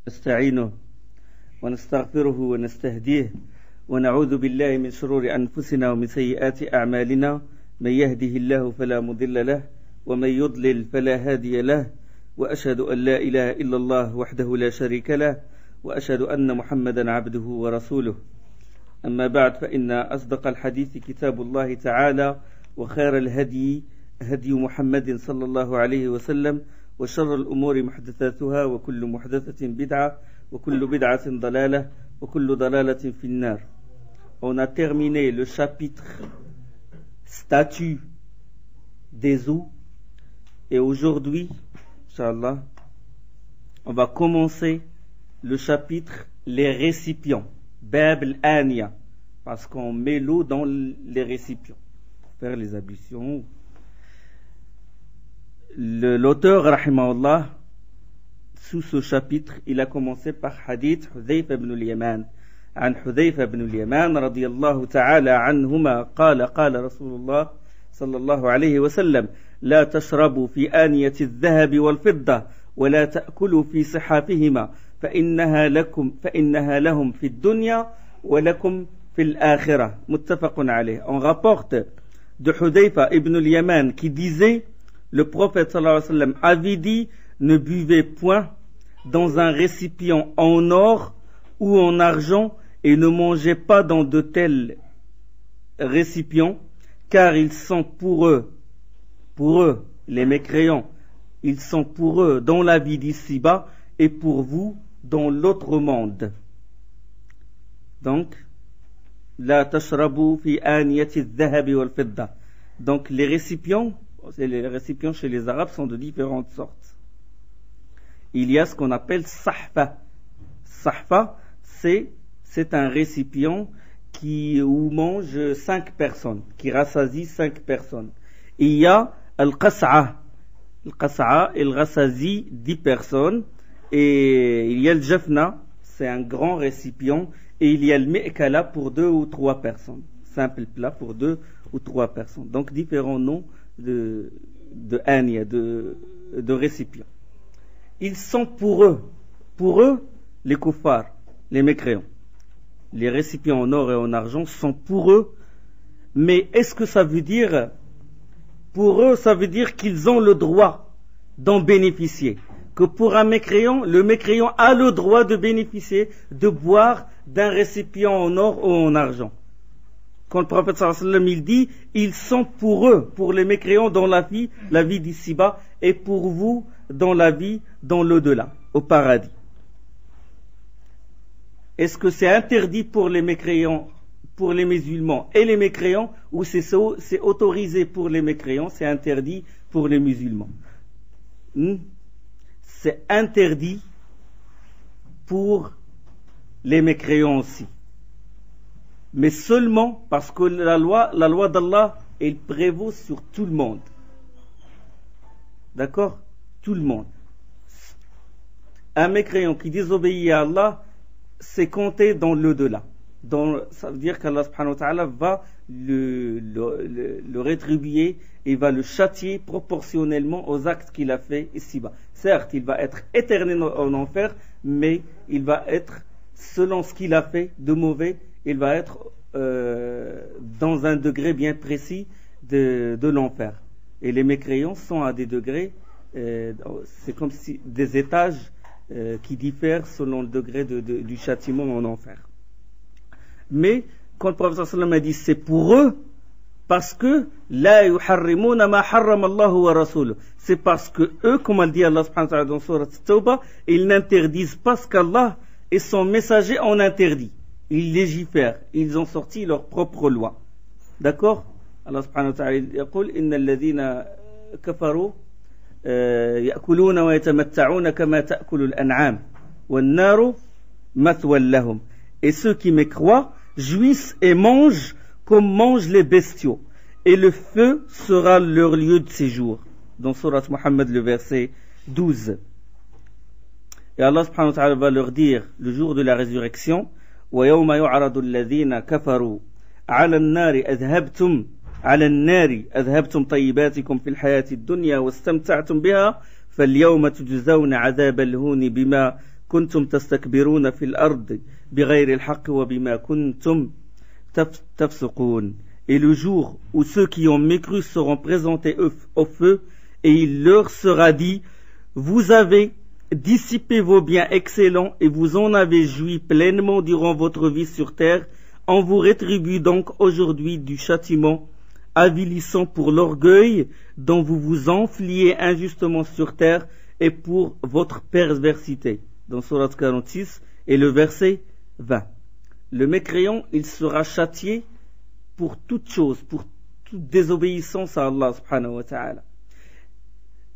نستعينه ونستغفره ونستهديه ونعوذ بالله من شرور أنفسنا ومن سيئات أعمالنا من يهده الله فلا مضل له ومن يضلل فلا هادي له وأشهد أن لا إله إلا الله وحده لا شريك له وأشهد أن محمدا عبده ورسوله أما بعد فإن أصدق الحديث كتاب الله تعالى وخير الهدي هدي محمد صلى الله عليه وسلم وشر الأمور محدثاتها وكل محدثة بدعة وكل بدعة ضلالة وكل ضلالة في النار. On a terminé le chapitre statut des eaux et aujourd'hui, Inch'Allah, on va commencer le chapitre les récipients, Bab al-Aniya, parce qu'on met l'eau dans les récipients, faire les ablutions. L'auteur, rahimahullah, sous ce chapitre, il a commencé par hadith Hudhayfa ibn al-Yaman. عن حذيفة بن اليمان رضي الله تعالى عنهما قال قال رسول الله صلى الله عليه وسلم لا تشربوا في آنية الذهب والفضة ولا تأكلوا في صحافهما فإنها لهم في الدنيا ولكم في الآخرة متفق عليه. On rapporte de Hudhayfa ibn al-Yaman qui disait le prophète sallallahu alayhi wa sallam avait dit ne buvez point dans un récipient en or ou en argent et ne mangez pas dans de tels récipients car ils sont pour eux les mécréants, ils sont pour eux dans la vie d'ici-bas et pour vous dans l'autre monde. Donc la tashrabu fi aniyati adh-dhahabi wal-fidda. Donc les récipients chez les Arabes sont de différentes sortes. Il y a ce qu'on appelle sahfa. Sahfa, c'est un récipient où mange 5 personnes, qui rassasie 5 personnes. Il y a al-qas'a. Al-qas'a, il rassasie 10 personnes. Et il y a le jafna, c'est un grand récipient. Et il y a le mi'kala pour 2 ou 3 personnes. Simple plat pour 2 ou 3 personnes. Donc différents noms de ania, de récipients. Ils sont pour eux, les kuffars, les mécréants. Les récipients en or et en argent sont pour eux, mais est-ce que ça veut dire, pour eux, ça veut dire qu'ils ont le droit d'en bénéficier? Que pour un mécréant, le mécréant a le droit de bénéficier, de boire d'un récipient en or ou en argent. Quand le prophète sallallahu alayhi wa sallam il dit, ils sont pour eux, pour les mécréants dans la vie d'ici-bas, et pour vous dans la vie, dans l'au-delà, au paradis. Est-ce que c'est interdit pour les mécréants, pour les musulmans et les mécréants, ou c'est autorisé pour les mécréants, c'est interdit pour les musulmans? C'est interdit pour les mécréants aussi. Mais seulement parce que la loi d'Allah, elle prévaut sur tout le monde. D'accord? Tout le monde. Un mécréant qui désobéit à Allah, c'est compté dans l'au-delà. Ça veut dire qu'Allah subhanahu wa ta'ala va le rétribuer et va le châtier proportionnellement aux actes qu'il a fait ici-bas. Certes, il va être éternel en enfer, mais il va être, selon ce qu'il a fait de mauvais, il va être dans un degré bien précis de l'enfer. Et les mécréants sont à des degrés, c'est comme si des étages qui diffèrent selon le degré du châtiment en enfer. Mais quand le prophète sallallahu alayhi wa sallam a dit c'est pour eux, parce que la yuharrimuna ma harrama Allah wa rasuluh, c'est parce que eux, comme dit Allah subhanahu wa ta'ala dans sourate Tawbah, ils n'interdisent pas ce qu'Allah et son messager ont interdit. Ils légifèrent, ils ont sorti leur propre loi. D'accord? Allah subhanahu wa ta'ala yaqul inna alladhina kafaru يأكلون ويتمتعون كما تأكل الأنعام والنار مثوى لهم. Et ceux qui me croient jouissent et mangent comme mangent les bestiaux, et le feu sera leur lieu de séjour. Dans Surat Muhammad, le verset 12. Et Allah subhanahu wa ta'ala va leur dire le jour de la résurrection وَيَوْمَ يُعْرَضُ الَّذِينَ كَفَرُوا عَلَى النَّارِ أذهبتم طيباتكم في الحياة الدنيا واستمتعتم بها فاليوم تجزون عذاب الهون بما كنتم تستكبرون في الأرض بغير الحق وبما كنتم تفسقون. Et le jour où ceux qui ont mécru seront présentés au feu, et il leur sera dit, vous avez dissipé vos biens excellents et vous en avez joui pleinement durant votre vie sur terre. On vous rétribue donc aujourd'hui du châtiment avilissant pour l'orgueil dont vous vous enfliez injustement sur terre et pour votre perversité. Dans Sourate 46 et le verset 20. Le mécréant, il sera châtié pour toute chose, pour toute désobéissance à Allah subhanahu wa ta'ala.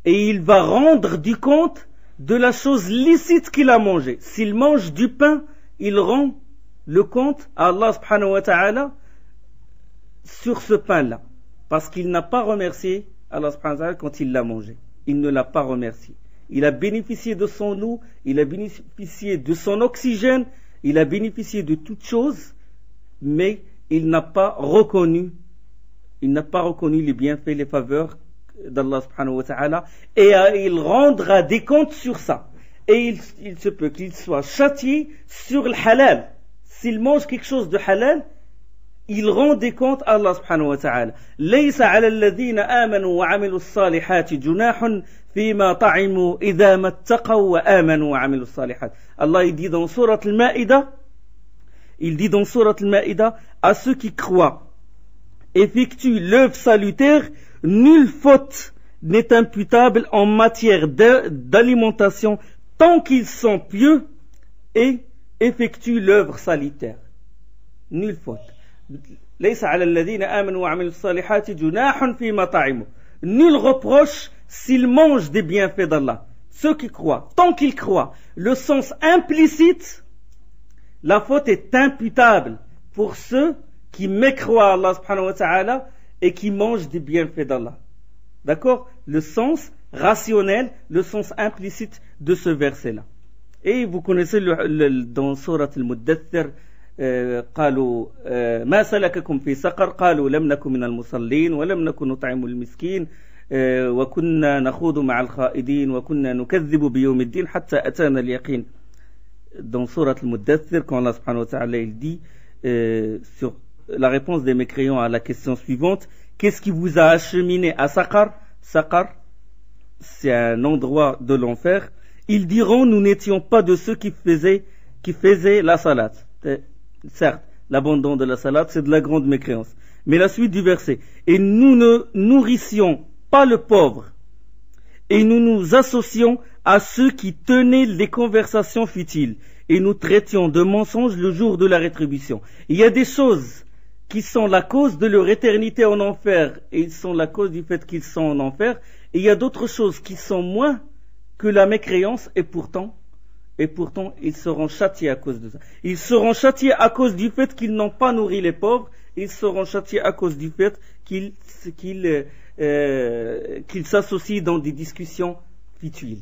Et il va rendre du compte de la chose licite qu'il a mangée. S'il mange du pain, il rend le compte à Allah subhanahu wa ta'ala sur ce pain-là. Parce qu'il n'a pas remercié Allah subhanahu wa ta'ala quand il l'a mangé. Il ne l'a pas remercié. Il a bénéficié de son eau, il a bénéficié de son oxygène, il a bénéficié de toutes choses, mais il n'a pas reconnu les bienfaits, les faveurs d'Allah subhanahu wa ta'ala, et il rendra des comptes sur ça. Et il se peut qu'il soit châtié sur le halal. S'il mange quelque chose de halal, il rend des comptes à Allah subhanahu wa ta'ala. ليس على الذين آمنوا وعملوا الصالحات جناح فيما طعموا إذا ما اتقوا وآمنوا وعملوا الصالحات. Allah il dit dans Sourate Al-Ma'ida, à ceux qui croient, effectuent l'œuvre salutaire, nulle faute n'est imputable en matière d'alimentation tant qu'ils sont pieux et effectuent l'œuvre salutaire. Nulle faute. ليس على الذين آمنوا وعملوا الصالحات جناح فيما طعموا. Nul reproche s'ils mangent des bienfaits d'Allah. Ceux qui croient, tant qu'ils croient, le sens implicite, la faute est imputable pour ceux qui mécroient Allah subhanahu wa ta'ala et qui mangent des bienfaits d'Allah. D'accord? Le sens rationnel, le sens implicite de ce verset-là. Et vous connaissez dans Surat al-Muddathir, قالوا ما سلككم في سقر قالوا لم نكن من المصلين ولم نكن نطعم المسكين وكنا نخوض مع الخائضين وكنا نكذب بيوم الدين حتى أتانا اليقين. Dans Surat al-Muddathir, quand Allah subhanahu wa ta'ala il dit sur la réponse des mécréants à la question suivante, qu'est-ce qui vous a acheminé à Saqar? Saqar, c'est un endroit de l'enfer. Ils diront, nous n'étions pas de ceux qui faisaient la salat. Certes, l'abandon de la salat, c'est de la grande mécréance. Mais la suite du verset, et nous ne nourrissions pas le pauvre, et nous nous associons à ceux qui tenaient les conversations futiles, et nous traitions de mensonges le jour de la rétribution. Il y a des choses qui sont la cause de leur éternité en enfer, et ils sont la cause du fait qu'ils sont en enfer, et il y a d'autres choses qui sont moins que la mécréance, et pourtant ils seront châtiés à cause de ça. Ils seront châtiés à cause du fait qu'ils n'ont pas nourri les pauvres, ils seront châtiés à cause du fait qu'ils s'associent dans des discussions futiles.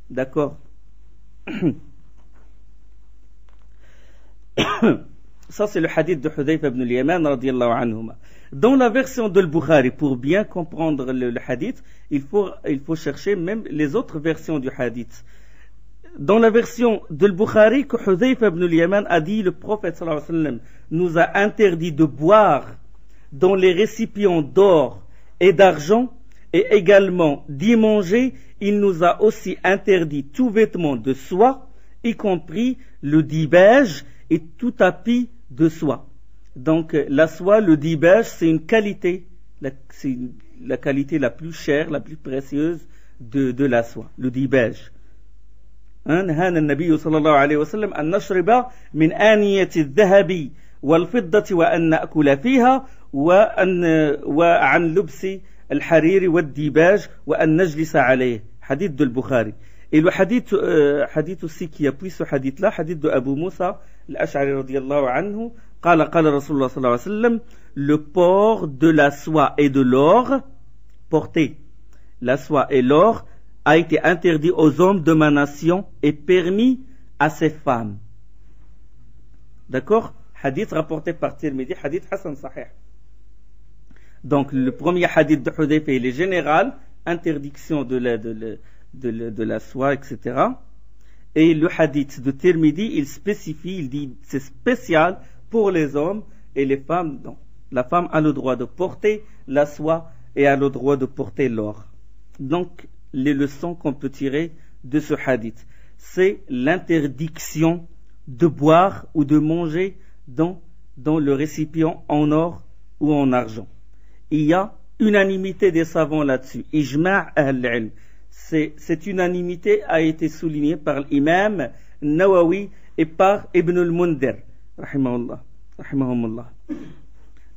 D'accord? Ça c'est le hadith de Hudayfa ibn al-Yaman radiyallahu anhuma. Dans la version de al-Bukhari, pour bien comprendre le hadith, il faut chercher même les autres versions du hadith. Dans la version de al-Bukhari, que Hudayfa ibn al-Yaman a dit, le prophète sallallahu alayhi wa sallam nous a interdit de boire dans les récipients d'or et d'argent, et également d'y manger. Il nous a aussi interdit tout vêtement de soie, y compris le dibège et tout tapis de soie. Donc la soie, le dibège, c'est une qualité, c'est la qualité la plus chère, la plus précieuse de la soie, le dibège. نهانا النبي صلى الله عليه وسلم أن نشرب من آنية الذهب والفضة وأن نأكل فيها وعن لبس الحرير والديباج وأن نجلس عليه. Hadith de al-Bukhari. Et le hadith aussi qui appuie ce hadith là, hadith de Abu Musa al-Ash'ari radiyallahu anhu, قال رسول الله صلى الله عليه وسلم, le port de la soie et de l'or, porter la soie et l'or a été interdit aux hommes de ma nation et permis à ses femmes. D'accord? Hadith rapporté par Tirmidhi, hadith Hassan Sahih. Donc le premier hadith de Hudayfa, il est général, interdiction de la soie, etc. Et le hadith de Tirmidhi, il spécifie, il dit c'est spécial pour les hommes et les femmes. Non. La femme a le droit de porter la soie et a le droit de porter l'or. Donc, les leçons qu'on peut tirer de ce hadith, c'est l'interdiction de boire ou de manger dans le récipient en or ou en argent. Il y a unanimité des savants là-dessus. Ijma' ahl-ilm. Cette unanimité a été soulignée par l'imam Nawawi et par Ibn al-Mundhir, rahimahumullah.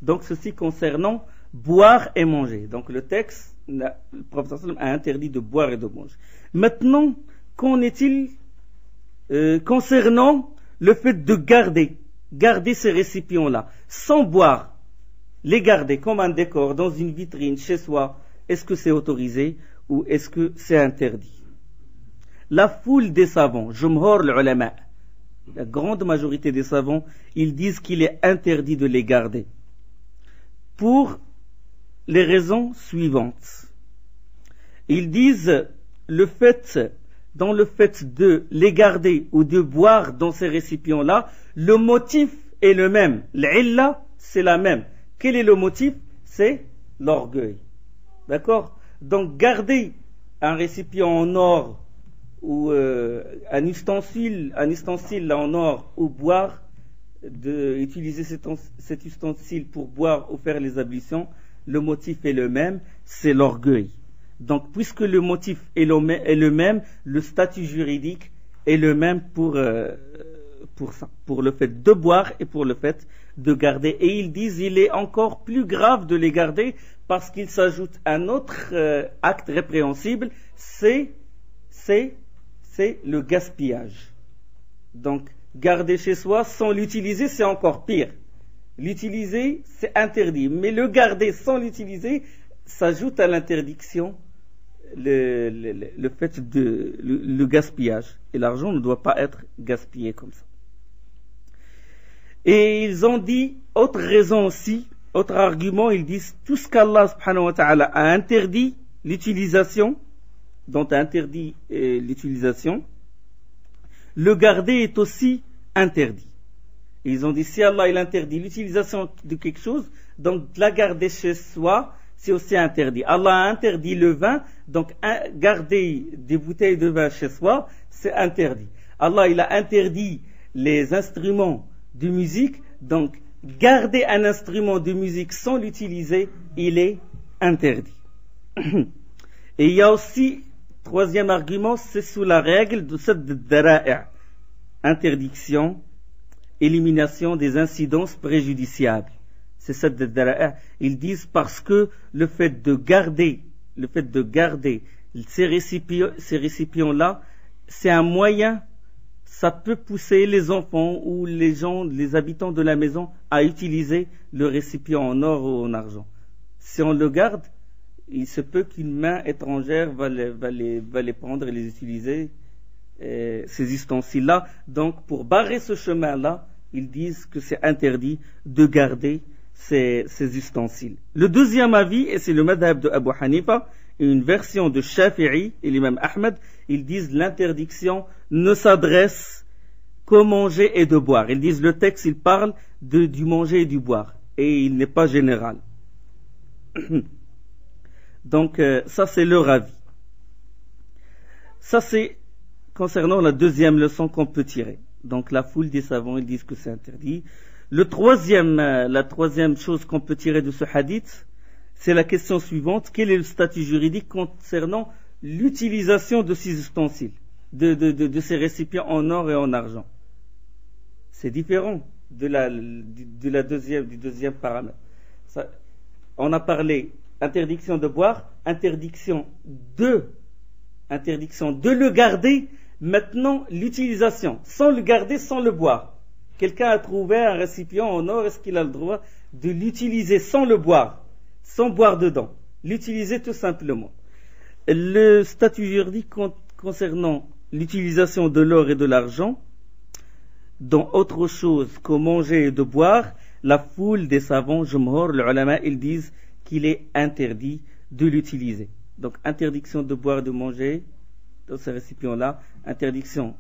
Donc ceci concernant boire et manger. Donc le texte, le prophète a interdit de boire et de manger. Maintenant, qu'en est-il concernant le fait de garder ces récipients-là, sans boire, les garder comme un décor dans une vitrine chez soi, est-ce que c'est autorisé ou est-ce que c'est interdit? La foule des savants, jumhur l'ulama, la grande majorité des savants, ils disent qu'il est interdit de les garder. Pour les raisons suivantes. Ils disent dans le fait de les garder ou de boire dans ces récipients-là, le motif est le même. L'illa, c'est la même. Quel est le motif? C'est l'orgueil. D'accord? Donc garder un récipient en or ou un ustensile en or ou boire, utiliser cet ustensile pour boire ou faire les ablutions, le motif est le même, c'est l'orgueil. Donc puisque le motif est le même, le statut juridique est le même pour ça, pour le fait de boire et pour le fait de garder. Et ils disent il est encore plus grave de les garder parce qu'il s'ajoute un autre acte répréhensible, c'est le gaspillage. Donc garder chez soi sans l'utiliser, c'est encore pire. L'utiliser, c'est interdit, mais le garder sans l'utiliser s'ajoute à l'interdiction le fait de le gaspillage. Et l'argent ne doit pas être gaspillé comme ça. Et ils ont dit, autre raison aussi, autre argument, ils disent tout ce qu'Allah subhanahu wa ta'ala a interdit l'utilisation, dont a interdit l'utilisation, le garder est aussi interdit. Et ils ont dit si Allah il interdit l'utilisation de quelque chose, donc la garder chez soi, c'est aussi interdit. Allah a interdit le vin, donc garder des bouteilles de vin chez soi, c'est interdit. Allah il a interdit les instruments de musique, donc garder un instrument de musique sans l'utiliser, il est interdit. Et il y a aussi, troisième argument, c'est sous la règle de cette dara'i', interdiction, élimination des incidences préjudiciables. C'est cette dara'i'. Ils disent parce que le fait de garder ces récipients-là, c'est un moyen, ça peut pousser les enfants ou les habitants de la maison à utiliser le récipient en or ou en argent. Si on le garde, il se peut qu'une main étrangère va les prendre et les utiliser, ces ustensiles-là. Donc, pour barrer ce chemin-là, ils disent que c'est interdit de garder ces ustensiles. Le deuxième avis, et c'est le madhab de Abu Hanifa, une version de Shafi'i et l'imam Ahmed, ils disent l'interdiction ne s'adresse qu'au manger et de boire. Ils disent le texte, il parle du manger et du boire, et il n'est pas général. Donc ça c'est leur avis. Ça c'est concernant la deuxième leçon qu'on peut tirer. Donc la foule des savants, ils disent que c'est interdit. La troisième chose qu'on peut tirer de ce hadith, c'est la question suivante. Quel est le statut juridique concernant l'utilisation de ces ustensiles, de ces récipients en or et en argent? C'est différent du deuxième paramètre. On a parlé interdiction de boire, interdiction de le garder. Maintenant, l'utilisation, sans le garder, sans le boire. Quelqu'un a trouvé un récipient en or, est-ce qu'il a le droit de l'utiliser sans le boire, sans boire dedans? L'utiliser tout simplement. Le statut juridique concernant l'utilisation de l'or et de l'argent, dans autre chose qu'au manger et de boire, la foule des savants, jumhur, les ulama, ils disent qu'il est interdit de l'utiliser. Donc, interdiction de boire et de manger dans ces récipients-là, interdiction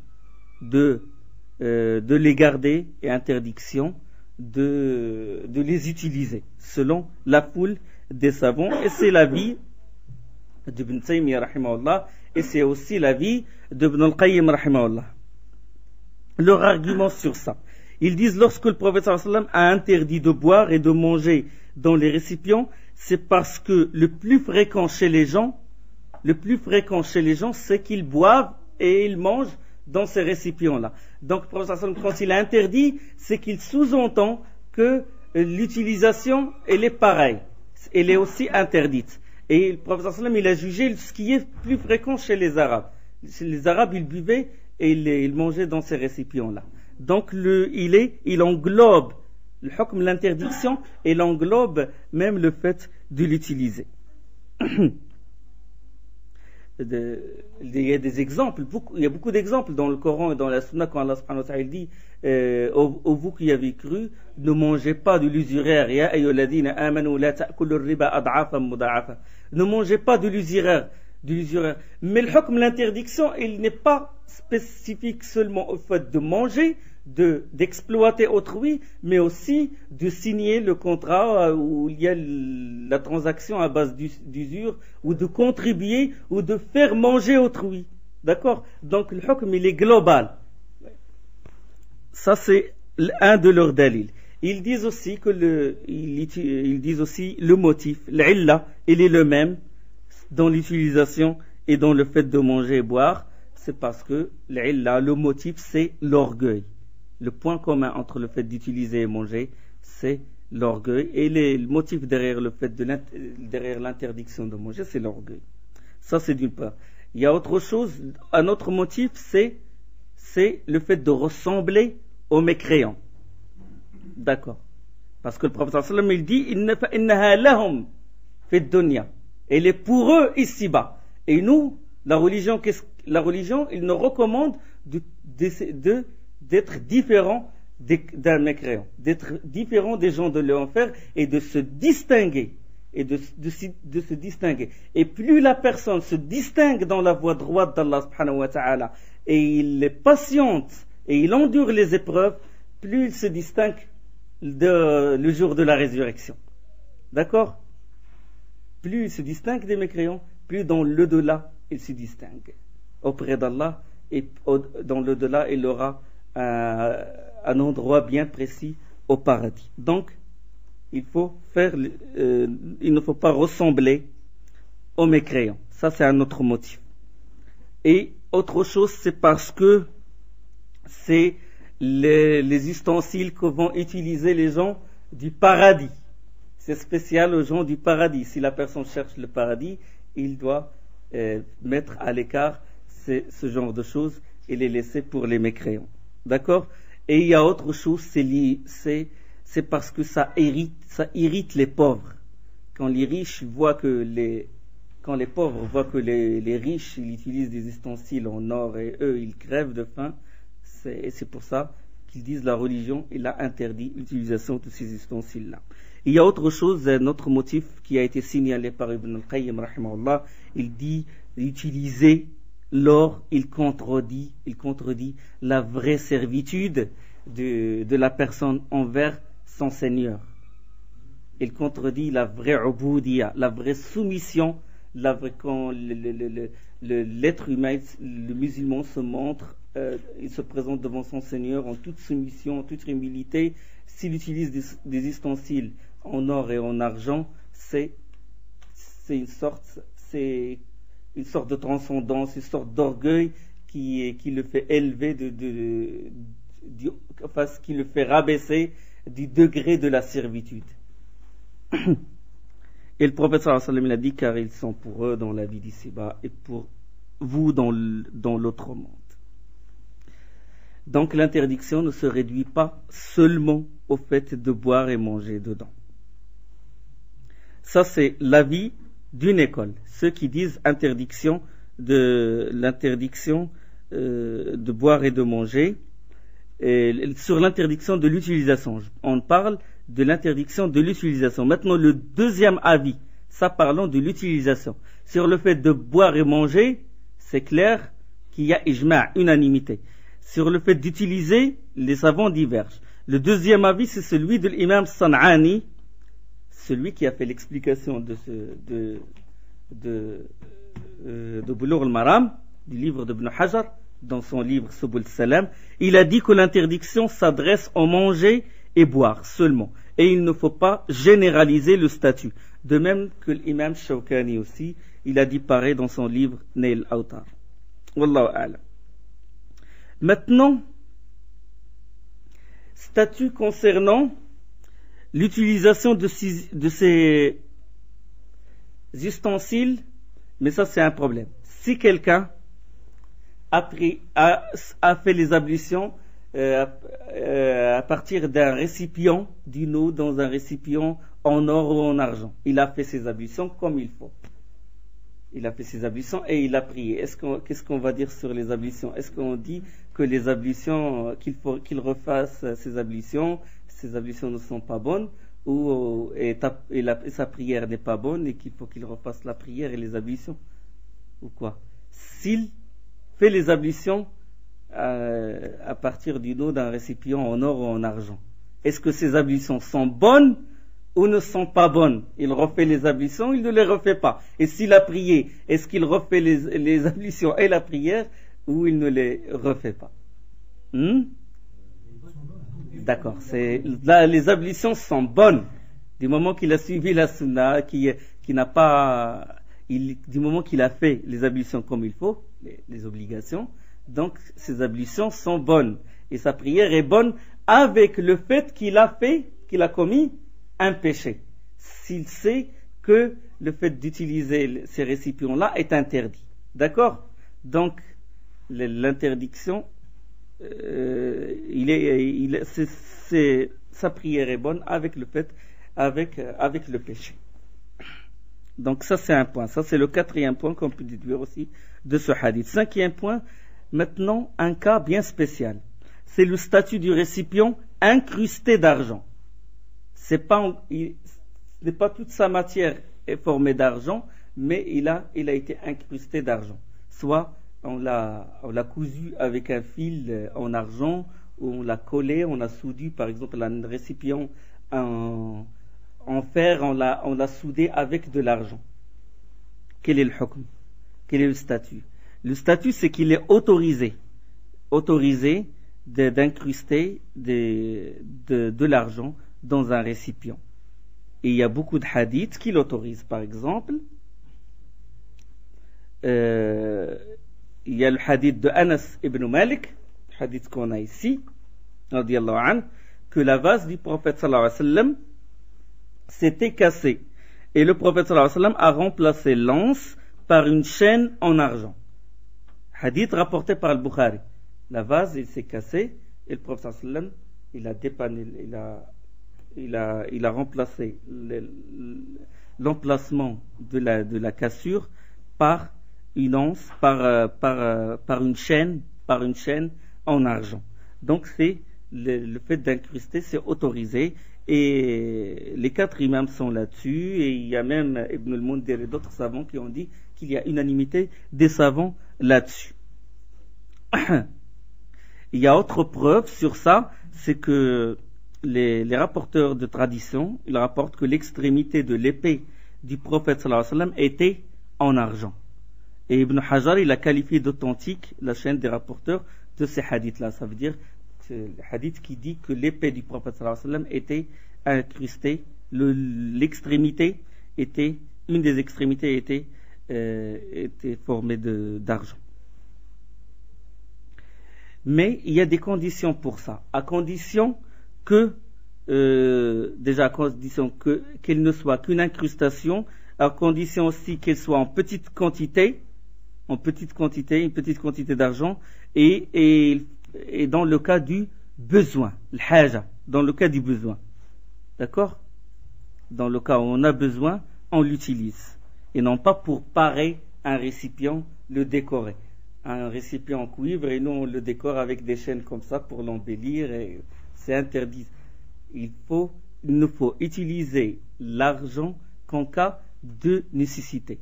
de les garder et interdiction de les utiliser, selon la foule des savants. Et c'est l'avis d'Ibn Taymiyyah rahimahullah, et c'est aussi l'avis d'Ibn al-Qayyim rahimahullah. Leur argument sur ça, ils disent lorsque le prophète sallallahu alayhi wa sallam a interdit de boire et de manger dans les récipients, c'est parce que le plus fréquent chez les gens, c'est qu'ils boivent et ils mangent dans ces récipients-là. Donc, le prophète sallallahu alayhi wa sallam, quand il a interdit, c'est qu'il sous-entend que l'utilisation, elle est pareille. Elle est aussi interdite. Et le prophète sallallahu alayhi wa sallam, il a jugé ce qui est plus fréquent chez les Arabes. Les Arabes, ils buvaient et ils mangeaient dans ces récipients-là. Donc, il englobe le hukm, l'interdiction, et il englobe même le fait de l'utiliser. Il y a des exemples, il y a beaucoup d'exemples dans le Coran et dans la Sunna quand Allah subhanahu wa ta'ala dit ô vous qui avez cru, ne mangez pas de l'usuraire. Ya ayyuhalladhina amanu la ta'kulu ar-riba ad'afan mudha'afa. Ne mangez pas de l'usuraire. Mais le hukm, l'interdiction, il n'est pas spécifique seulement au fait de manger, d'exploiter autrui, mais aussi de signer le contrat où il y a la transaction à base d'usure, ou de contribuer, ou de faire manger autrui. D'accord? Donc le hukm, il est global. Ça, c'est un de leurs dalils. Ils disent aussi que le motif, l'illa, il est le même dans l'utilisation et dans le fait de manger et boire. C'est parce que l'illa, le motif, c'est l'orgueil. Le point commun entre le fait d'utiliser et manger, c'est l'orgueil. Et le motif derrière le fait derrière l'interdiction de manger, c'est l'orgueil. Ça, c'est d'une part. Il y a autre chose, un autre motif, c'est le fait de ressembler aux mécréants. D'accord. Parce que le prophète sallallahu alayhi wa sallam, il dit innaha lahum fi dunya. Elle est pour eux ici-bas. Et nous, la religion, il nous recommande d'être différent d'un mécréant, d'être différent des gens de l'enfer et de se distinguer. Et de se distinguer. Et plus la personne se distingue dans la voie droite d'Allah subhanahu wa ta'ala, et il est patiente et il endure les épreuves, plus il se distingue le jour de la résurrection. D'accord? Plus il se distingue des mécréants, plus dans l'au-delà il se distingue auprès d'Allah, et dans l'au-delà il aura un endroit bien précis au paradis. Donc il ne faut pas ressembler aux mécréants. Ça, c'est un autre motif. Et autre chose, c'est parce que c'est les ustensiles que vont utiliser les gens du paradis. C'est spécial aux gens du paradis. Si la personne cherche le paradis, il doit mettre à l'écart ce genre de choses et les laisser pour les mécréants. D'accord? Et il y a autre chose, c'est parce que ça irrite les pauvres. Quand les pauvres voient que les riches ils utilisent des ustensiles en or et eux ils crèvent de faim, c'est pour ça qu'ils disent la religion il a interdit l'utilisation de ces ustensiles-là. Il y a autre chose, un autre motif qui a été signalé par Ibn al-Qayyim rahimahullah. Il dit utiliser l'or, il contredit la vraie servitude de la personne envers son Seigneur. Il contredit la vraie ubudiyya, la vraie soumission, quand l'être humain, le musulman se montre, il se présente devant son Seigneur en toute soumission, en toute humilité. S'il utilise des ustensiles en or et en argent, c'est une sorte de transcendance, une sorte d'orgueil qui le fait élever qui le fait rabaisser du degré de la servitude. Et le prophète sallallahu alayhi wa sallam a dit, car ils sont pour eux dans la vie d'ici-bas et pour vous dans l'autre monde. Donc l'interdiction ne se réduit pas seulement au fait de boire et manger dedans. Ça, c'est l'avis d'une école. Ceux qui disent l'interdiction de boire et de manger. Et sur l'interdiction de l'utilisation, on parle de l'interdiction de l'utilisation. Maintenant, le deuxième avis, ça parlons de l'utilisation. Sur le fait de boire et manger, c'est clair qu'il y a ijma', unanimité. sur le fait d'utiliser, les savants divergent. Le deuxième avis, c'est celui de l'imam San'ani, celui qui a fait l'explication de Bulugh al-Maram, du livre de Ibn Hajar, dans son livre Subul Salam. Il a dit que l'interdiction s'adresse au manger et boire seulement. Et il ne faut pas généraliser le statut. De même que l'imam Shawkani aussi, il a dit pareil dans son livre Nail Awtar. Wallahu a'lam. Maintenant, statut concernant l'utilisation de ces ustensiles, mais ça c'est un problème. Si quelqu'un a fait les ablutions à partir d'un récipient, d'une eau dans un récipient en or ou en argent, il a fait ses ablutions comme il faut. Il a fait ses ablutions et il a prié. Qu'est-ce qu'on va dire sur les ablutions? Est-ce qu'on dit que les ablutions, qu'il refasse ses ablutions ne sont pas bonnes, ou sa prière n'est pas bonne et qu'il faut qu'il refasse la prière et les ablutions, ou quoi? S'il fait les ablutions à partir d'une eau d'un récipient en or ou en argent, est-ce que ces ablutions sont bonnes ou ne sont pas bonnes? Il refait les ablutions, il ne les refait pas. Et s'il a prié, est-ce qu'il refait les ablutions et la prière, ou il ne les refait pas? D'accord. Les ablutions sont bonnes du moment qu'il a suivi la sunna, du moment qu'il a fait les ablutions comme il faut, les obligations. Donc ces ablutions sont bonnes et sa prière est bonne avec le fait qu'il a commis un péché, s'il sait que le fait d'utiliser ces récipients-là est interdit. D'accord? Donc, l'interdiction, sa prière est bonne avec le péché. Donc ça c'est un point. Ça c'est le quatrième point qu'on peut déduire aussi de ce hadith. Cinquième point, maintenant un cas bien spécial. C'est le statut du récipient incrusté d'argent. Ce n'est pas toute sa matière est formée d'argent, mais il a été incrusté d'argent. Soit on l'a cousu avec un fil en argent, ou on l'a collé, on a soudé, par exemple, un récipient en fer, on l'a soudé avec de l'argent. Quel est le hukm? Quel est le statut? Le statut, c'est qu'il est autorisé d'incruster de l'argent dans un récipient. Et il y a beaucoup de hadiths qui l'autorisent. Par exemple, il y a le hadith de Anas ibn Malik, le hadith qu'on a ici, radiyallahu anhu, que la vase du prophète sallallahu alayhi wa sallam s'était cassée. Et le prophète sallallahu alayhi wa sallam a remplacé l'anse par une chaîne en argent. Hadith rapporté par le Bukhari. La vase, il s'est cassé, et le prophète sallallahu alayhi wa sallam, il a dépanné, il a remplacé l'emplacement de la cassure par une anse, par une chaîne en argent. Donc c'est le fait d'incruster, c'est autorisé, et les 4 imams sont là-dessus, et il y a même Ibn al-Mundhir et d'autres savants qui ont dit qu'il y a unanimité des savants là-dessus. Il y a autre preuve sur ça, c'est que les rapporteurs de tradition, ils rapportent que l'extrémité de l'épée du prophète sallallahu alayhi wa sallam était en argent. Et Ibn Hajar, il a qualifié d'authentique la chaîne des rapporteurs de ces hadiths-là. Ça veut dire que le hadith qui dit que l'épée du prophète sallallahu alayhi wa sallam était incrustée, l'extrémité était, une des extrémités était formée d'argent. Mais il y a des conditions pour ça, à condition que qu'elle ne soit qu'une incrustation, à condition aussi qu'elle soit en petite quantité, une petite quantité d'argent, et dans le cas du besoin, l'haja, dans le cas du besoin, d'accord? Dans le cas où on a besoin, on l'utilise, et non pas pour parer un récipient, le décorer. Un récipient en cuivre, et nous on le décore avec des chaînes comme ça pour l'embellir, et c'est interdit. Il ne faut utiliser l'argent qu'en cas de nécessité.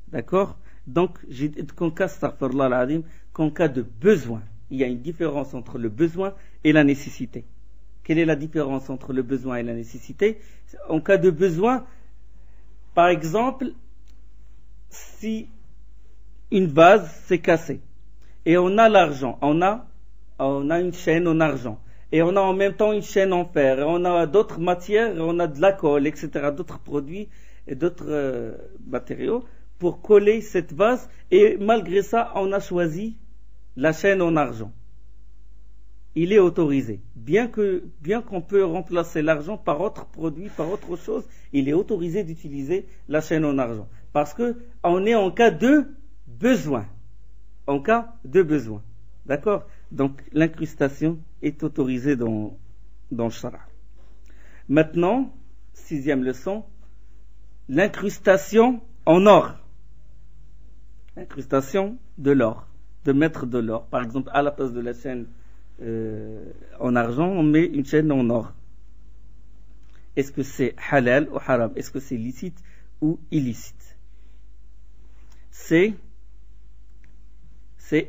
D'accord? Donc, qu'en cas de besoin. Il y a une différence entre le besoin et la nécessité. Quelle est la différence entre le besoin et la nécessité? En cas de besoin, par exemple, si une vase s'est cassée et on a l'argent, on a une chaîne en argent et on a en même temps une chaîne en fer et on a d'autres matières, on a de la colle, etc., d'autres produits et d'autres matériaux pour coller cette vase, et malgré ça on a choisi la chaîne en argent. Il est autorisé, bien qu'on peut remplacer l'argent par autre produit, par autre chose, il est autorisé d'utiliser la chaîne en argent, parce que on est en cas de besoin. En cas de besoin. D'accord? Donc l'incrustation est autorisée dans le Shara. Maintenant, 6e leçon, l'incrustation en or. L'incrustation de l'or, de mettre de l'or. Par exemple, à la place de la chaîne en argent, on met une chaîne en or. Est-ce que c'est halal ou haram? Est-ce que c'est licite ou illicite? C'est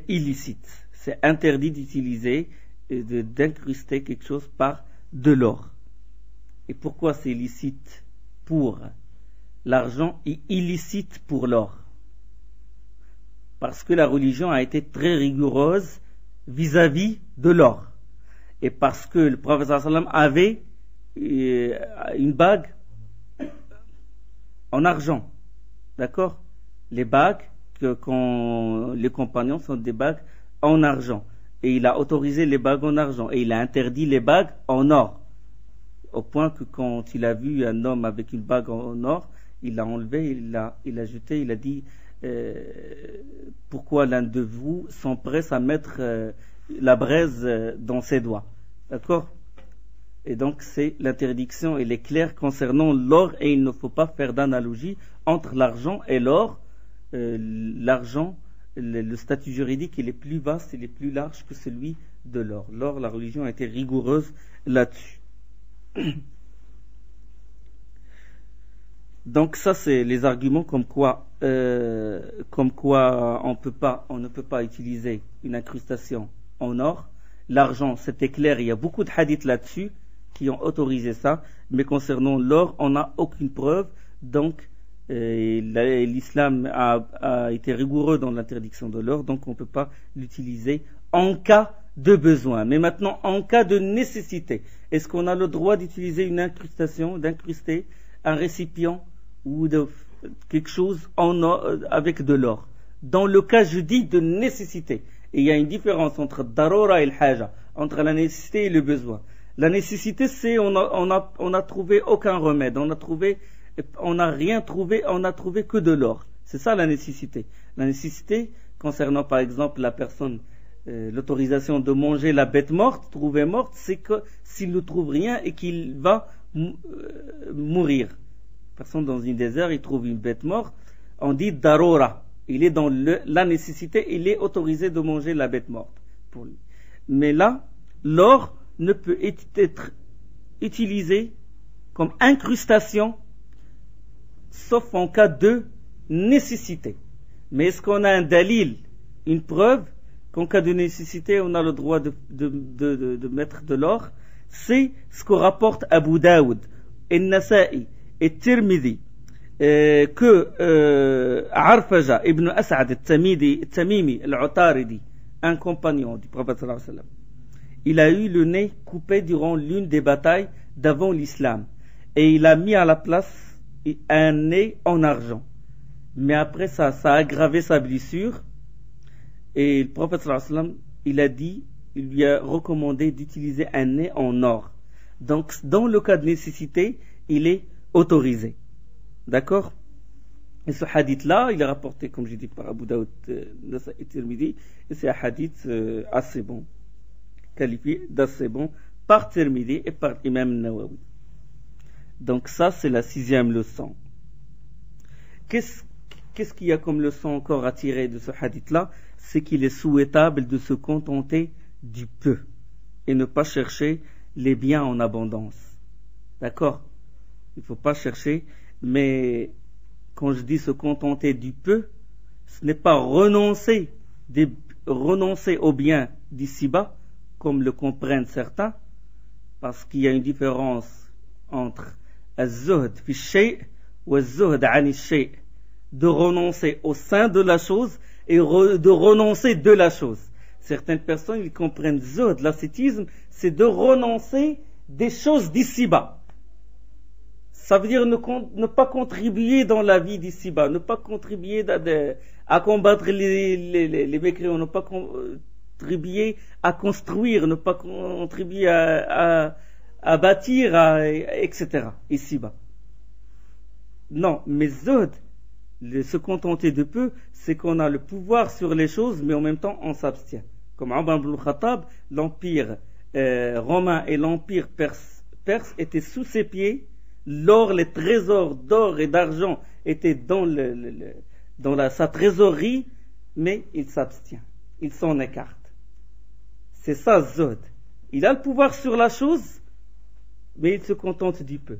illicite. C'est interdit d'utiliser et d'incruster quelque chose par de l'or. Et pourquoi c'est licite pour l'argent et illicite pour l'or? Parce que la religion a été très rigoureuse vis-à-vis de l'or. Et parce que le prophète sallam avait une bague en argent. D'accord? Les bagues les compagnons sont des bagues en argent. Et il a autorisé les bagues en argent. Et il a interdit les bagues en or. Au point que quand il a vu un homme avec une bague en or, il l'a enlevé, il l'a jeté, il a dit pourquoi l'un de vous s'empresse à mettre la braise dans ses doigts. D'accord? Et donc c'est l'interdiction, elle est claire concernant l'or, et il ne faut pas faire d'analogie entre l'argent et l'or. L'argent, le statut juridique, il est plus vaste, il est plus large que celui de l'or. L'or, la religion a été rigoureuse là-dessus. Donc ça, c'est les arguments comme quoi on ne peut pas utiliser une incrustation en or. L'argent, c'était clair, il y a beaucoup de hadiths là-dessus qui ont autorisé ça, mais concernant l'or, on n'a aucune preuve. Donc l'islam a été rigoureux dans l'interdiction de l'or, donc on ne peut pas l'utiliser en cas de besoin. Mais maintenant, en cas de nécessité, est-ce qu'on a le droit d'utiliser une incrustation, d'incruster un récipient ou quelque chose avec de l'or? Dans le cas, je dis, de nécessité. Et il y a une différence entre darura et haja, entre la nécessité et le besoin. La nécessité, c'est on a trouvé aucun remède, on n'a rien trouvé, on n'a trouvé que de l'or. C'est ça la nécessité. La nécessité, concernant par exemple la personne, l'autorisation de manger la bête morte, trouvée morte, c'est que s'il ne trouve rien et qu'il va mourir. Personne dans un désert, il trouve une bête morte, on dit darura. Il est dans la nécessité, il est autorisé de manger la bête morte pour lui. Mais là, l'or ne peut être utilisé comme incrustation sauf en cas de nécessité. Mais est-ce qu'on a un dalil, une preuve qu'en cas de nécessité on a le droit de mettre de l'or? C'est ce que rapporte Abu Daoud et Nasa'i et Tirmidhi, que Arfaja ibn As'ad al-Tamimi al-Utaridi, un compagnon du prophète sallallahu alayhi wa sallam, il a eu le nez coupé durant l'une des batailles d'avant l'islam, et il a mis à la place un nez en argent. Mais après ça a aggravé sa blessure, et le prophète sallallahu alayhi wa sallam, il lui a recommandé d'utiliser un nez en or. Donc dans le cas de nécessité, il est autorisé. D'accord? Et ce hadith-là, il est rapporté, comme j'ai dit, par Abu Daoud et Tirmidhi, et c'est un hadith assez bon, qualifié d'assez bon par Tirmidhi et par Imam Nawawi. Donc ça, c'est la 6e leçon. Qu'est-ce qu'il y a comme leçon encore à tirer de ce hadith-là? C'est qu'il est souhaitable de se contenter du peu et ne pas chercher les biens en abondance. D'accord? Il ne faut pas chercher, mais quand je dis se contenter du peu, ce n'est pas renoncer aux biens d'ici-bas, comme le comprennent certains, parce qu'il y a une différence entre az-zuhd fi shay' ou az-zuhd 'an ash-shay', de renoncer au sein de la chose et de renoncer de la chose. Certaines personnes, ils comprennent zuhd, l'ascétisme, c'est de renoncer des choses d'ici-bas. Ça veut dire ne pas contribuer dans la vie d'ici-bas, ne pas contribuer à combattre les mécréants, ne pas contribuer à construire, ne pas contribuer à bâtir, etc. ici-bas. Non, mais zuhd, se contenter de peu, c'est qu'on a le pouvoir sur les choses, mais en même temps on s'abstient. Comme Omar ibn al-Khattab, l'empire romain et l'empire perse étaient sous ses pieds. L'or, les trésors d'or et d'argent étaient dans sa trésorerie, mais il s'abstient, il s'en écarte. C'est ça zuhd. Il a le pouvoir sur la chose, mais il se contente du peu.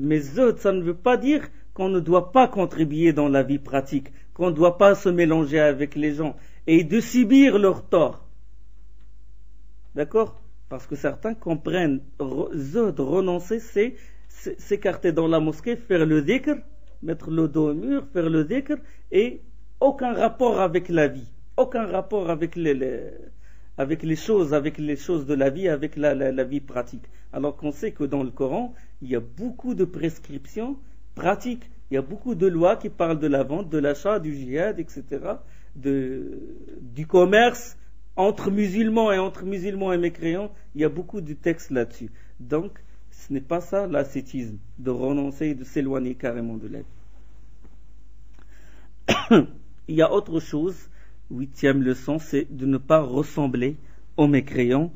Mais zuhd, ça ne veut pas dire qu'on ne doit pas contribuer dans la vie pratique, qu'on ne doit pas se mélanger avec les gens et de subir leurs torts. D'accord? Parce que certains comprennent zuhd, renoncer, c'est s'écarter dans la mosquée, faire le dhikr, mettre le dos au mur, faire le dhikr, et aucun rapport avec la vie, aucun rapport avec les choses de la vie, avec la vie pratique. Alors qu'on sait que dans le Coran, il y a beaucoup de prescriptions pratiques, il y a beaucoup de lois qui parlent de la vente, de l'achat, du djihad, etc., du commerce entre musulmans et mécréants. Il y a beaucoup de textes là-dessus. Donc, ce n'est pas ça l'ascétisme, de renoncer et de s'éloigner carrément de la vie. Il y a autre chose, 8e leçon, c'est de ne pas ressembler aux mécréants.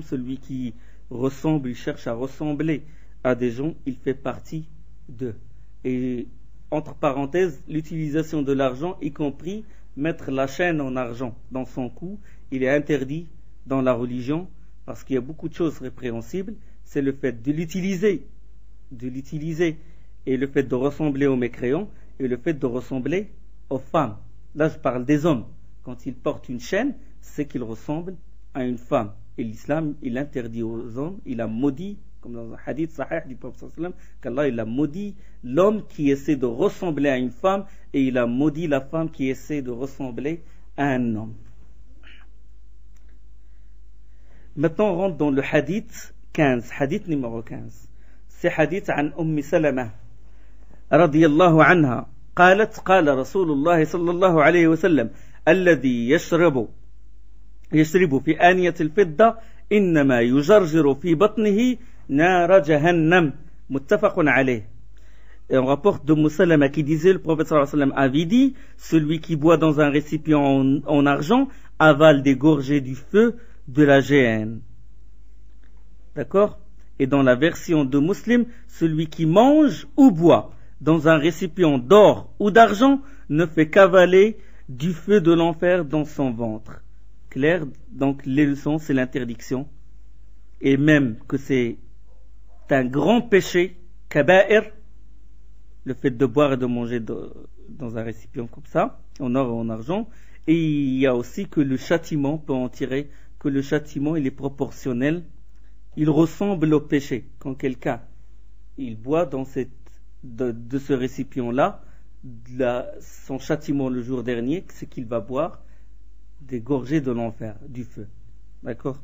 Celui qui ressemble, il cherche à ressembler à des gens, il fait partie d'eux. Et entre parenthèses, l'utilisation de l'argent, y compris mettre la chaîne en argent dans son cou, il est interdit dans la religion, parce qu'il y a beaucoup de choses répréhensibles. C'est le fait de l'utiliser, et le fait de ressembler aux mécréants, et le fait de ressembler aux femmes. Là, je parle des hommes. Quand ils portent une chaîne, c'est qu'ils ressemblent à une femme. Et l'islam, il interdit aux hommes, il a maudit, comme dans un hadith sahih du prophète sallallahu alayhi wa sallam, qu'Allah, il a maudit l'homme qui essaie de ressembler à une femme, et il a maudit la femme qui essaie de ressembler à un homme. Maintenant, on rentre dans le hadith 15, hadith numéro 15. C'est hadith عن أم سلمة رضي الله عنها قالت قال رسول الله صلى الله عليه وسلم الذي يشرب في آنية الفضة إنما يجرجر في بطنه نار جهنم متفق عليه. Et on rapporte de Umm Salama qui disait, le prophète sallallahu alayhi wa sallam avait dit, celui qui boit dans un récipient en argent avale des gorgées du feu de la géhenne. D'accord? Et dans la version de Muslim, celui qui mange ou boit dans un récipient d'or ou d'argent ne fait qu'avaler du feu de l'enfer dans son ventre. Clair? Donc les leçons, c'est l'interdiction. Et même que c'est un grand péché, kaba'ir, le fait de boire et de manger dans un récipient comme ça, en or et en argent. Et il y a aussi que le châtiment, peut en tirer que le châtiment il est proportionnel, il ressemble au péché. Quand quelqu'un il boit dans de ce récipient-là, son châtiment le jour dernier, c'est qu'il va boire des gorgées de l'enfer, du feu. D'accord?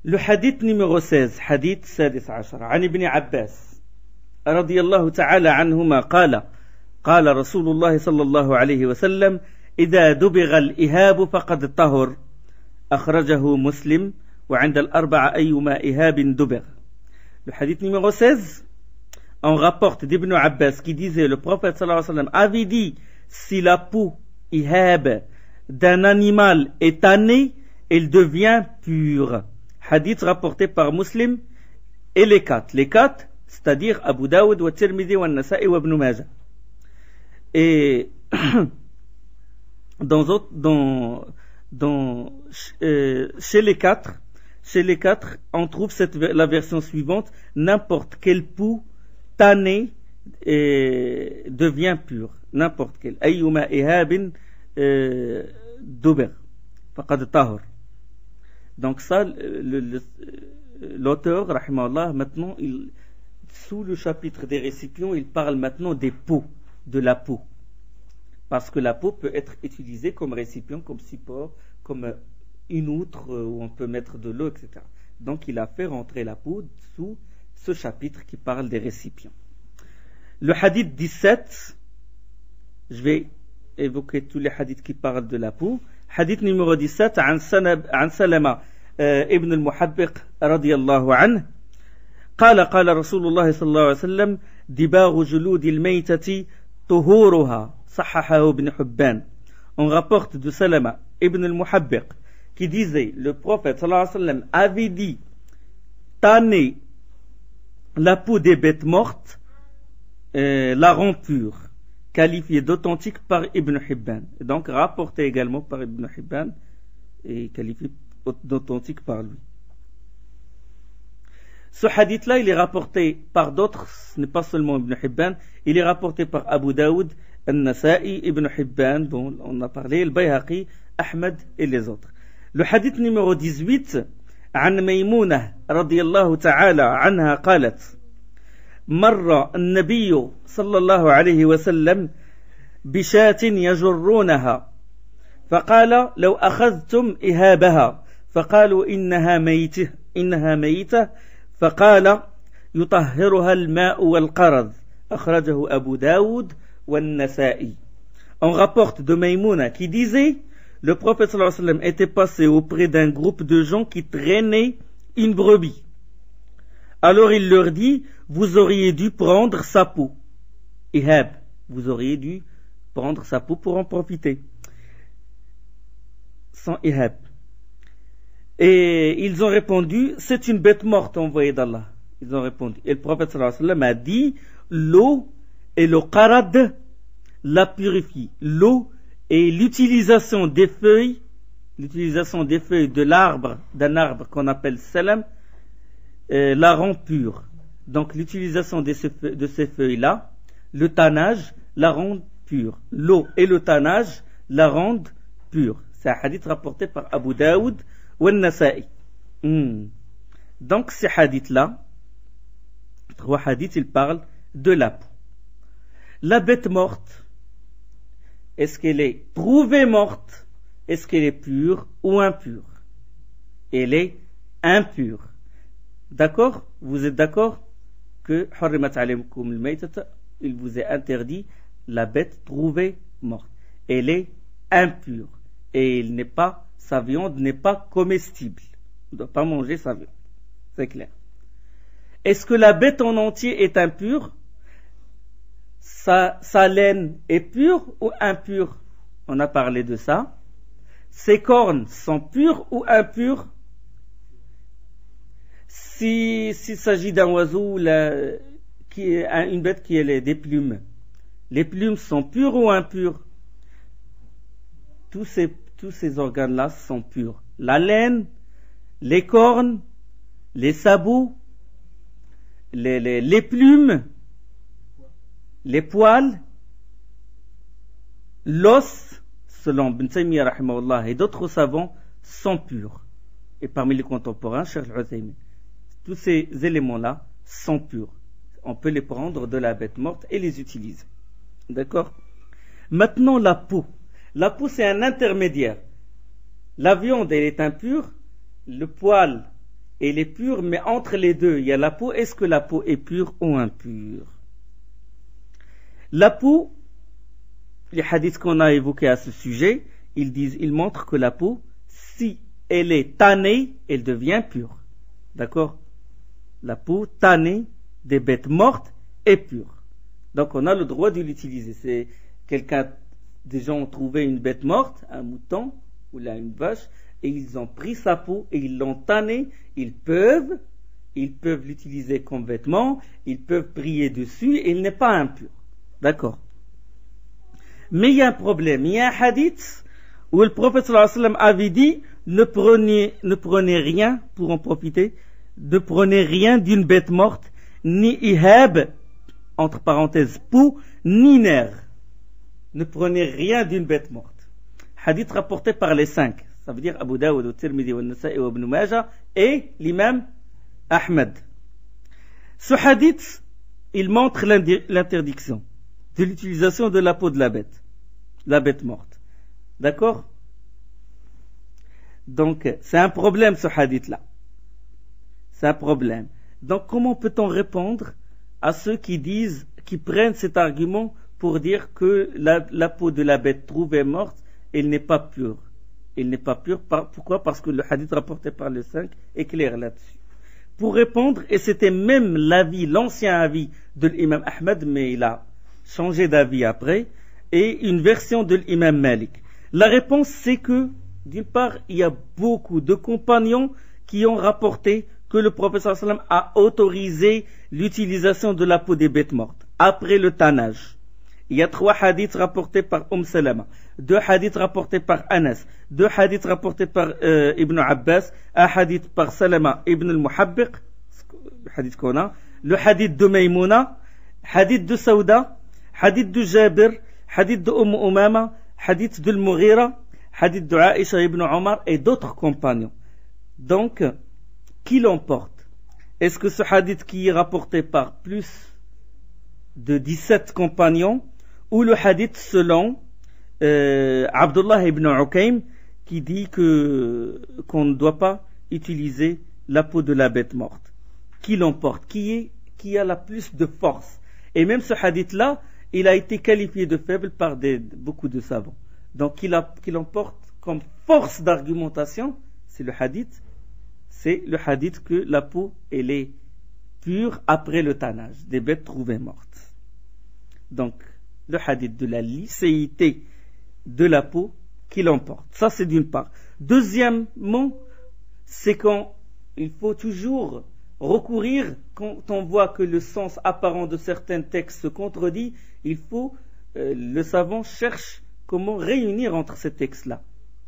Le hadith numéro 16, hadith 16 عن ابن عباس رضي الله تعالى عنهما قال رسول الله صلى الله عليه وسلم إذا دبغ الإهاب فقد طهر أخرجه مسلم وعند الأربعة أيما إهاب دبغ. Le hadith numéro 16, on rapporte d'Ibn Abbas qui disait, le prophète sallallahu alayhi wa sallam avait dit, si la peau ihab d'un animal est tannée, elle devient pure. Hadith rapporté par Muslim et les quatre, c'est-à-dire Abu Daoud, wa Tirmidhi, wa Nasa'i, wa Ibn Majah. Et chez les quatre, on trouve la version suivante, n'importe quelle peau tannée devient pure, n'importe quelle. Ayyuma ihabin دوبر فقد طهر. Donc ça, l'auteur, rahimahullah, maintenant, sous le chapitre des récipients, il parle maintenant des pots, de la peau. Parce que la peau peut être utilisée comme récipient, comme support, comme une outre où on peut mettre de l'eau, etc. Donc il a fait rentrer la peau sous ce chapitre qui parle des récipients. Le hadith 17, je vais évoquer tous les hadiths qui parlent de la peau. Hadith numéro 17, عن سلمة ابن المحبق رضي الله عنه قال رسول الله صلى الله عليه وسلم دباغ جلود الميتة طهورها صححه ابن حبان. On rapporte de Salama ibn al-Muhabbiq qui disait, le prophète sallallahu alayhi wa sallam avait dit, tanner la peau des bêtes mortes la rend pure, qualifié d'authentique par Ibn Hibban, et donc rapporté également par Ibn Hibban et qualifié d'authentique par lui. Ce hadith-là, il est rapporté par d'autres, ce n'est pas seulement Ibn Hibban, il est rapporté par Abu Daoud, An-Nasa'i, Ibn Hibban, dont on a parlé, Al-Bayhaqi, Ahmed et les autres. Le hadith numéro 18, عن ميمونة رضي الله تعالى عنها قالت مر النبي صلى الله عليه وسلم بشاة يجرونها فقال لو أخذتم إهابها فقالوا إنها ميتة فقال يطهرها الماء والقرض أخرجه أبو داود والنسائي. On rapporte de Maïmouna qui disait, le prophète sallallahu alayhi wa sallam était passé auprès d'un groupe de gens qui traînaient une brebis. Alors il leur dit, vous auriez dû prendre sa peau. Ihab, vous auriez dû prendre sa peau pour en profiter. Sans ihab. Et ils ont répondu, c'est une bête morte envoyée d'Allah. Ils ont répondu. Et le prophète sallallahu alayhi wa sallam a dit, l'eau et le qarad la purifie. L'eau et l'utilisation des feuilles de l'arbre, d'un arbre qu'on appelle salam, la rend pure. Donc l'utilisation de ces feuilles-là, le tannage la rend pure. L'eau et le tannage la rendent pure. C'est un hadith rapporté par Abu Daoud ou An-Nasa'i. Donc ces hadiths-là, trois hadiths, ils parlent de la peau. La bête morte, est-ce qu'elle est trouvée morte? Est-ce qu'elle est pure ou impure? Elle est impure. D'accord? Vous êtes d'accord que il vous est interdit la bête trouvée morte. Elle est impure. Et sa viande n'est pas comestible. On ne doit pas manger sa viande. C'est clair. Est-ce que la bête en entier est impure? Sa laine est pure ou impure? On a parlé de ça. Ses cornes sont pures ou impures? S'il s'agit d'un oiseau, une bête qui a des plumes, les plumes sont pures ou impures? Tous ces organes-là sont purs. La laine, les cornes, les sabots, les plumes, les poils, l'os, selon Ibn Taymiyyah rahimahullah et d'autres savants, sont purs. Et parmi les contemporains, Cheikh Al-Uthaymin, tous ces éléments-là sont purs. On peut les prendre de la bête morte et les utiliser. D'accord? Maintenant, la peau. La peau, c'est un intermédiaire. La viande, elle est impure. Le poil, elle est pure. Mais entre les deux, il y a la peau. Est-ce que la peau est pure ou impure? La peau, les hadiths qu'on a évoqués à ce sujet, ils montrent que la peau, si elle est tannée, elle devient pure. D'accord? La peau tannée des bêtes mortes est pure. Donc on a le droit de l'utiliser. Des gens ont trouvé une bête morte, un mouton ou là une vache, et ils ont pris sa peau et ils l'ont tannée. Ils peuvent l'utiliser comme vêtement, ils peuvent prier dessus et il n'est pas impur. D'accord. Mais il y a un problème. Il y a un hadith où le prophète sallallahu alayhi wa sallam avait dit, ne prenez rien pour en profiter, ne prenez rien d'une bête morte, ni ihab, entre parenthèses, peau, ni nerf. Ne prenez rien d'une bête morte. hadith rapporté par les 5. Ça veut dire Abu Daoud, Tirmidhi, Nasa'i et Ibn Majah et l'imam Ahmed. Ce hadith, il montre l'interdiction de l'utilisation de la peau de la bête morte. D'accord? Donc, c'est un problème ce hadith-là. C'est un problème. Donc, comment peut-on répondre à ceux qui prennent cet argument pour dire que la peau de la bête trouvée morte, elle n'est pas pure. Elle n'est pas pure. Pourquoi? Parce que le hadith rapporté par le 5 est clair là-dessus. Pour répondre, et c'était même l'ancien avis de l'imam Ahmed, mais il a changé d'avis après, et une version de l'imam Malik. La réponse, c'est que, d'une part, il y a beaucoup de compagnons qui ont rapporté que le prophète sallallahu alayhi wa sallam a autorisé l'utilisation de la peau des bêtes mortes après le tannage. Il y a 3 hadiths rapportés par Salama, 2 hadiths rapportés par Anas, 2 hadiths rapportés par Ibn Abbas, un hadith par Salama ibn al-Muhabbiq, le hadith qu'on a, le hadith de Maïmouna, hadith de Saouda, hadith de Jabir, hadith de Umama, hadith de Al-Mughira, hadith de Aisha ibn Omar et d'autres compagnons. Donc, qui l'emporte? Est-ce que ce hadith qui est rapporté par plus de 17 compagnons ou le hadith selon Abdullah ibn Ukaym qui dit qu'on ne doit pas utiliser la peau de la bête morte? Qui l'emporte? Qui a la plus de force? Et même ce hadith-là, il a été qualifié de faible par beaucoup de savants. Donc, qui l'emporte comme force d'argumentation, c'est le hadith que la peau, elle est pure après le tannage des bêtes trouvées mortes. Donc, le hadith de la licéité de la peau qui l'emporte. Ça, c'est d'une part. Deuxièmement, c'est qu'il faut toujours recourir, quand on voit que le sens apparent de certains textes se contredit, le savant cherche comment réunir entre ces textes-là.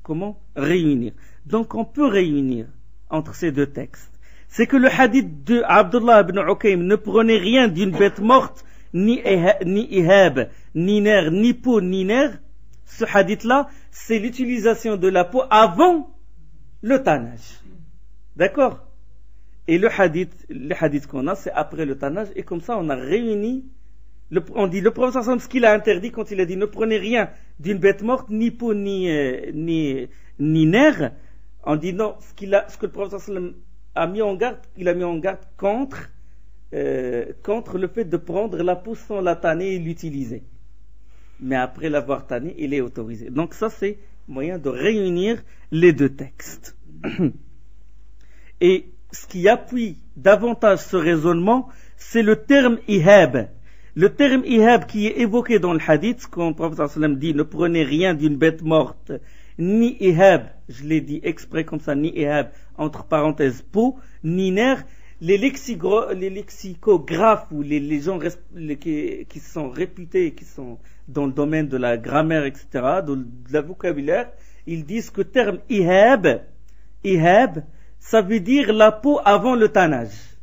Comment réunir? Donc, on peut réunir entre ces 2 textes. C'est que le hadith de Abdullah ibn Ukaym ne prenait rien d'une bête morte, ni ihab, ni nerf, ni peau, ni nerf. Ce hadith-là, c'est l'utilisation de la peau avant le tannage. D'accord? Et le hadith qu'on a, c'est après le tannage, et comme ça, on a réuni, on dit, le prophète sallam, ce qu'il a interdit quand il a dit, ne prenez rien d'une bête morte, ni peau, ni nerf. On dit non, ce que le prophète sallam a mis en garde, il a mis en garde contre le fait de prendre la peau sans la tanner et l'utiliser. Mais après l'avoir tannée, il est autorisé. Donc ça, c'est moyen de réunir les 2 textes. Et ce qui appuie davantage ce raisonnement, c'est le terme ihab. Le terme ihab qui est évoqué dans le hadith, quand le prophète sallam dit ne prenez rien d'une bête morte, ni ihab, je l'ai dit exprès comme ça, ni ihab, entre parenthèses peau, ni nerf. Les lexicographes ou les gens qui sont réputés, qui sont dans le domaine de la grammaire, etc., de la vocabulaire, ils disent que le terme ihab, ça veut dire la peau avant le tannage.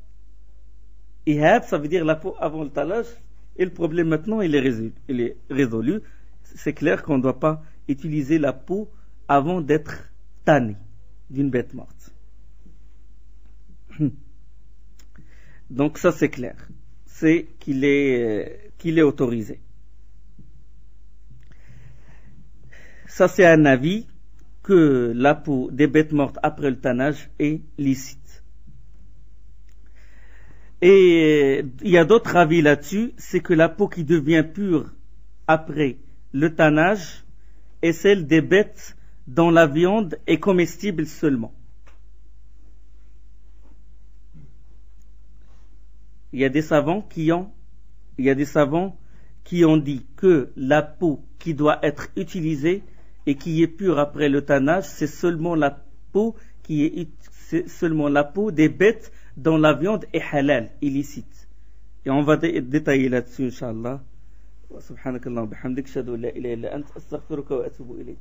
Ihab, ça veut dire la peau avant le tannage, et le problème maintenant, il est résolu. C'est clair qu'on ne doit pas utiliser la peau avant d'être tanné d'une bête morte. Donc ça c'est clair, c'est qu'il est autorisé. Ça c'est un avis que la peau des bêtes mortes après le tannage est licite. Et il y a d'autres avis là-dessus, c'est que la peau qui devient pure après le tannage est celle des bêtes dont la viande est comestible seulement. Il y a des savants qui ont dit que la peau qui doit être utilisée et qui est pure après le tannage, c'est seulement la peau des bêtes dont la viande est halal, illicite. Et on va détailler là-dessus, Inch'Allah. Subhanakallah wa bihamdik, ashhadu an la ilaha illa anta, astaghfiruka wa atubu ilayk.